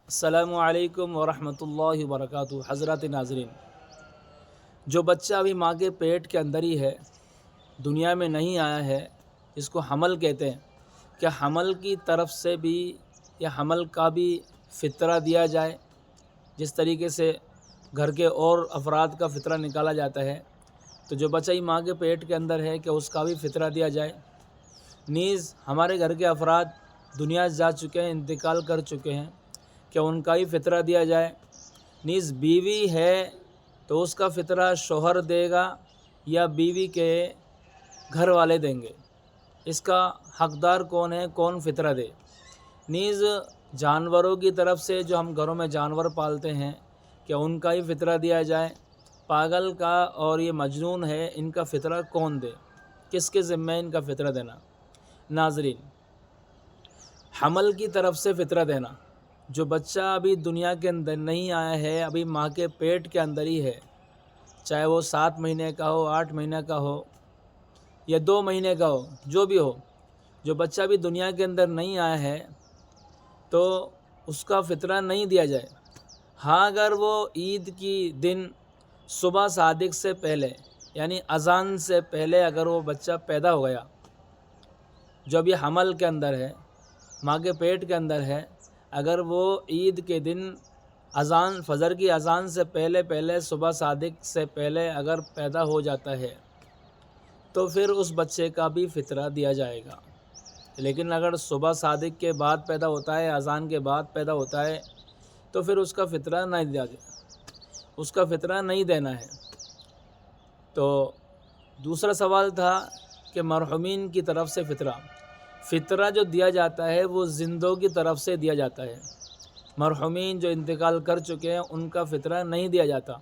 السلام علیکم ورحمۃ اللہ وبرکاتہ۔ حضرات ناظرین، جو بچہ ابھی ماں کے پیٹ کے اندر ہی ہے، دنیا میں نہیں آیا ہے، اس کو حمل کہتے ہیں۔ کہ حمل کی طرف سے بھی یا حمل کا بھی فطرہ دیا جائے، جس طریقے سے گھر کے اور افراد کا فطرہ نکالا جاتا ہے، تو جو بچہ ہی ماں کے پیٹ کے اندر ہے کہ اس کا بھی فطرہ دیا جائے۔ نیز ہمارے گھر کے افراد دنیا جا چکے ہیں، انتقال کر چکے ہیں، کہ ان کا ہی فطرہ دیا جائے۔ نیز بیوی ہے تو اس کا فطرہ شوہر دے گا یا بیوی کے گھر والے دیں گے، اس کا حقدار کون ہے، کون فطرہ دے۔ نیز جانوروں کی طرف سے جو ہم گھروں میں جانور پالتے ہیں، کہ ان کا ہی فطرہ دیا جائے۔ پاگل کا اور یہ مجنون ہے، ان کا فطرہ کون دے، کس کے ذمہ ان کا فطرہ دینا۔ ناظرین، حمل کی طرف سے فطرہ دینا، جو بچہ ابھی دنیا کے اندر نہیں آیا ہے، ابھی ماں کے پیٹ کے اندر ہی ہے، چاہے وہ 7 مہینے کا ہو، 8 مہینے کا ہو یا 2 مہینے کا ہو، جو بھی ہو، جو بچہ ابھی دنیا کے اندر نہیں آیا ہے تو اس کا فطرہ نہیں دیا جائے۔ ہاں، اگر وہ عید کی دن صبح صادق سے پہلے، یعنی اذان سے پہلے اگر وہ بچہ پیدا ہو گیا، جو ابھی حمل کے اندر ہے، ماں کے پیٹ کے اندر ہے، اگر وہ عید کے دن اذان، فجر کی اذان سے پہلے صبح صادق سے پہلے اگر پیدا ہو جاتا ہے تو پھر اس بچے کا بھی فطرہ دیا جائے گا۔ لیکن اگر صبح صادق کے بعد پیدا ہوتا ہے، اذان کے بعد پیدا ہوتا ہے، تو پھر اس کا فطرہ نہیں دیا جائے، اس کا فطرہ نہیں دینا ہے۔ تو دوسرا سوال تھا کہ مرحومین کی طرف سے فطرہ جو دیا جاتا ہے وہ زندوں کی طرف سے دیا جاتا ہے۔ مرحومین جو انتقال کر چکے ہیں ان کا فطرہ نہیں دیا جاتا۔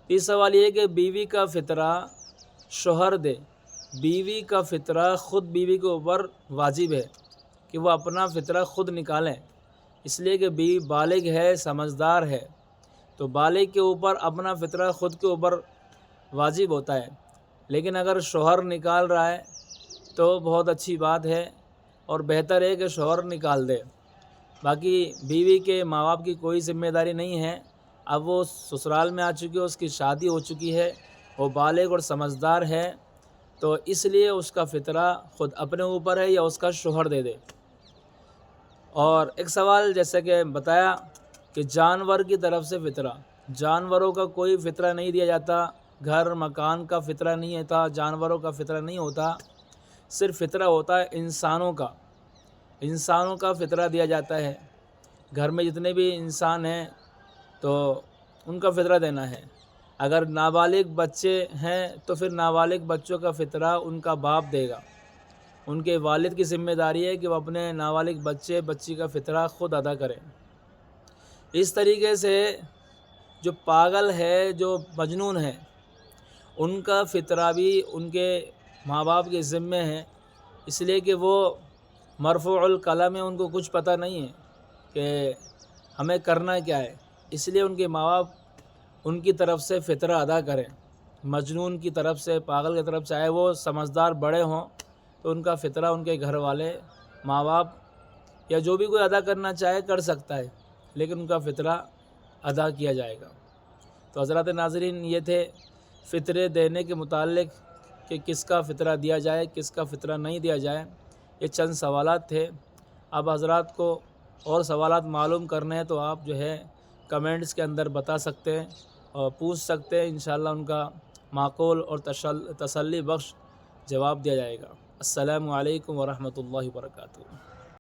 تیسرا سوال یہ ہے کہ بیوی کا فطرہ شوہر دے۔ بیوی کا فطرہ خود بیوی کے اوپر واجب ہے کہ وہ اپنا فطرہ خود نکالیں، اس لیے کہ بیوی بالغ ہے، سمجھدار ہے، تو بالغ کے اوپر اپنا فطرہ خود کے اوپر واجب ہوتا ہے۔ لیکن اگر شوہر نکال رہا ہے تو بہت اچھی بات ہے اور بہتر ہے کہ شوہر نکال دے۔ باقی بیوی کے ماں باپ کی کوئی ذمہ داری نہیں ہے، اب وہ سسرال میں آ چکی ہے، اس کی شادی ہو چکی ہے، وہ بالغ اور سمجھدار ہے، تو اس لیے اس کا فطرہ خود اپنے اوپر ہے یا اس کا شوہر دے دے۔ اور ایک سوال جیسے کہ بتایا کہ جانور کی طرف سے فطرہ، جانوروں کا کوئی فطرہ نہیں دیا جاتا، گھر مکان کا فطرہ نہیں ہوتا، جانوروں کا فطرہ نہیں ہوتا، صرف فطرہ ہوتا ہے انسانوں کا۔ انسانوں کا فطرہ دیا جاتا ہے، گھر میں جتنے بھی انسان ہیں تو ان کا فطرہ دینا ہے۔ اگر نابالغ بچے ہیں تو پھر نابالغ بچوں کا فطرہ ان کا باپ دے گا، ان کے والد کی ذمہ داری ہے کہ وہ اپنے نابالغ بچی کا فطرہ خود ادا کریں۔ اس طریقے سے جو پاگل ہے، جو مجنون ہے، ان کا فطرہ بھی ان کے ماں باپ کے ذمے ہے، اس لیے کہ وہ مرفوع القلم ہے، ان کو کچھ پتہ نہیں ہے کہ ہمیں کرنا کیا ہے، اس لیے ان کے ماں باپ ان کی طرف سے فطرہ ادا کریں۔ مجنون کی طرف سے، پاگل کی طرف سے، چاہے وہ سمجھدار بڑے ہوں تو ان کا فطرہ ان کے گھر والے، ماں باپ یا جو بھی کوئی ادا کرنا چاہے کر سکتا ہے، لیکن ان کا فطرہ ادا کیا جائے گا۔ تو حضرات ناظرین، یہ تھے فطرے دینے کے متعلق کہ کس کا فطرہ دیا جائے، کس کا فطرہ نہیں دیا جائے، یہ چند سوالات تھے۔ اب حضرات کو اور سوالات معلوم کرنے ہیں تو آپ جو ہے کمنٹس کے اندر بتا سکتے ہیں اور پوچھ سکتے ہیں، انشاءاللہ ان کا معقول اور تسلی بخش جواب دیا جائے گا۔ السلام علیکم ورحمۃ اللہ وبرکاتہ۔